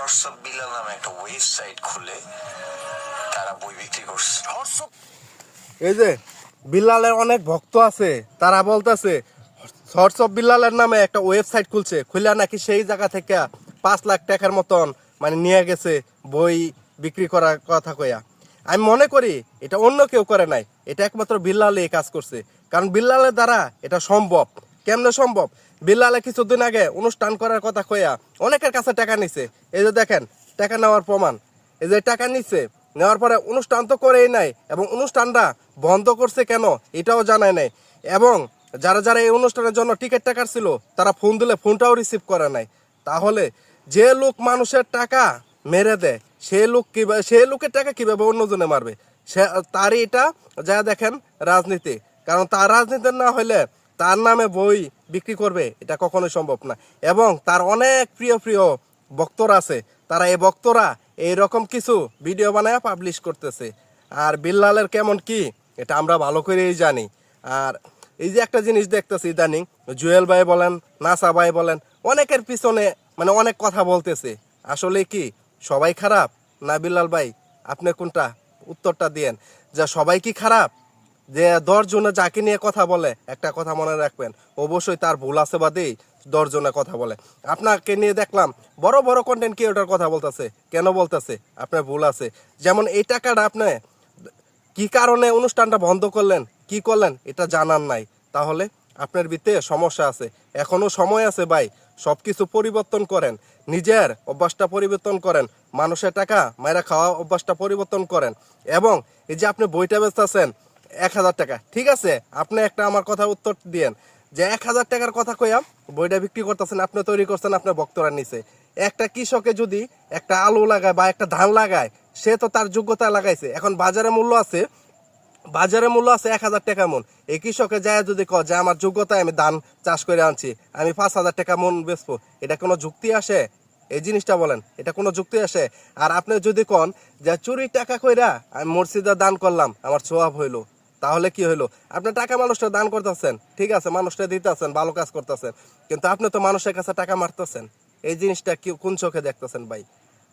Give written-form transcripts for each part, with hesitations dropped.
Horse of Bilal নামে একটা website খুলে তারা বই বিক্রি করছে। এই যে বিল্লালের অনেক ভক্ত আছে, তারা বলতেছে হর্স অফ বিল্লালের নামে একটা ওয়েবসাইট খুলছে, খুলে নাকি সেই জায়গা থেকে 5 লাখ টাকার মতন মানে নিয়ে গেছে বই বিক্রি করার কথা কইয়া। আমি মনে করি এটা অন্য কেউ করে নাই, এটা একমাত্র বিল্লালে এই কাজ করছে। কারণ বিল্লালের দ্বারা এটা সম্ভব। কেমনে সম্ভব? বিল্লালে কিছুদিন আগে অনুষ্ঠান করার কথা কইয়া অনেকের কাছে টাকা নিছে। এই যে দেখেন টাকা নেওয়ার প্রমাণ, এই যে টাকা নিচ্ছে, নেওয়ার পরে অনুষ্ঠান তো করেই নাই, এবং অনুষ্ঠানটা বন্ধ করছে কেন এটাও জানায় নাই। এবং যারা যারা এই অনুষ্ঠানের জন্য টিকিট টাকা ছিল তারা ফোন দিলে ফোনটাও রিসিভ করে নাই। তাহলে যে লোক মানুষের টাকা মেরে দেয় সে লোকের টাকা কিভাবে অন্যজনে মারবে? সে তারই এটা যা দেখেন রাজনীতি। কারণ তার রাজনীতি না হলে তার নামে বই বিক্রি করবে এটা কখনোই সম্ভব না। এবং তার অনেক প্রিয় প্রিয় বক্তরা আছে, তারা এই বক্তরা এইরকম কিছু ভিডিও বানায় পাবলিশ করতেছে। আর বিল্লালের কেমন কি এটা আমরা ভালো করেই জানি। আর এই যে একটা জিনিস দেখতেছি ইদানিং, জুয়েল ভাই বলেন, নাসা ভাই বলেন, অনেকের পিছনে মানে অনেক কথা বলতেছে। আসলে কি সবাই খারাপ না বিল্লাল ভাই? আপনি কোনটা উত্তরটা দিয়েন, যে সবাই কি খারাপ? যে 10 জনে যাকে নিয়ে কথা বলে, একটা কথা মনে রাখবেন, অবশ্যই তার ভুল আছে বাদেই 10 জনে কথা বলে। আপনাকে নিয়ে দেখলাম বড় বড় কন্টেন্ট ক্রিয়েটর কথা বলতেছে, কেন বলতেছে? আপনার ভুল আছে। যেমন এই টাকাটা আপনি কি কারণে অনুষ্ঠানটা বন্ধ করলেন, কি করলেন এটা জানার নাই, তাহলে আপনার ভিতরে সমস্যা আছে। এখনো সময় আছে ভাই, সব কিছু পরিবর্তন করেন, নিজের অভ্যাসটা পরিবর্তন করেন, মানুষের টাকা মায়েরা খাওয়া অভ্যাসটা পরিবর্তন করেন। এবং এই যে আপনি বইটা বেচতেছেন 1,000 টাকা, ঠিক আছে, আপনি একটা আমার কথা উত্তর দিয়েন যে 1,000 টাকার কথা কইয়া বইটা বিক্রি করতেছেন, আপনি তৈরি করছেন আপনার ভক্তরা নিচে। একটা কৃষকে যদি একটা আলু লাগায় বা একটা ধান লাগায়, সে তো তার যোগ্যতা লাগাইছে। এখন বাজারে মূল্য আছে 1,000 টাকা মন। এই কৃষকে যায় যদি কয় যে আমার যোগ্যতায় আমি ধান চাষ করে আনছি, আমি 5,000 টাকা মন বেচবো, এটা কোনো যুক্তি আসে? এই জিনিসটা বলেন, এটা কোনো যুক্তি আসে? আর আপনি যদি কন যে চুরি টাকা কইরা আমি মসজিদে দান করলাম, আমার সোয়াব হইলো, তাহলে কি হইলো? আপনি টাকা মানুষটা দান করতেছেন, ঠিক আছে, মানুষটা দিতেছেন, ভালো কাজ করতেছেন, কিন্তু আপনি তো মানুষের কাছে টাকা মারতেছেন। এই জিনিসটা কি কোন চোখে দেখতেছেন ভাই?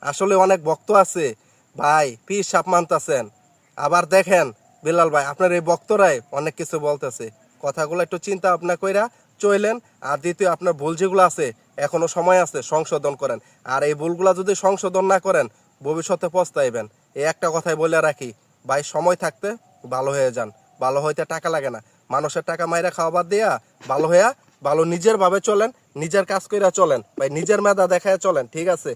আসলে অনেক ভক্ত আছে ভাই, পীর সাপ মানতেছেন। আবার দেখেন বিল্লাল ভাই, আপনার এই বক্তরাই অনেক কিছু বলতেছে, কথাগুলো একটু চিন্তা ভাবনা কইরা চইলেন। আর দ্বিতীয়, আপনার ভুল যেগুলো আছে এখনো সময় আছে, সংশোধন করেন। আর এই ভুলগুলা যদি সংশোধন না করেন ভবিষ্যতে পস্তাইবেন। এই একটা কথাই বলে রাখি ভাই, সময় থাকতে ভালো হয়ে যান। ভালো হইতে টাকা লাগে না, মানুষের টাকা মাইরা খাওয়া বাদ দিয়া ভালো হইয়া ভালো নিজের ভাবে চলেন, নিজের কাজ কইরা চলেন ভাই, নিজের মেধা দেখায় চলেন, ঠিক আছে?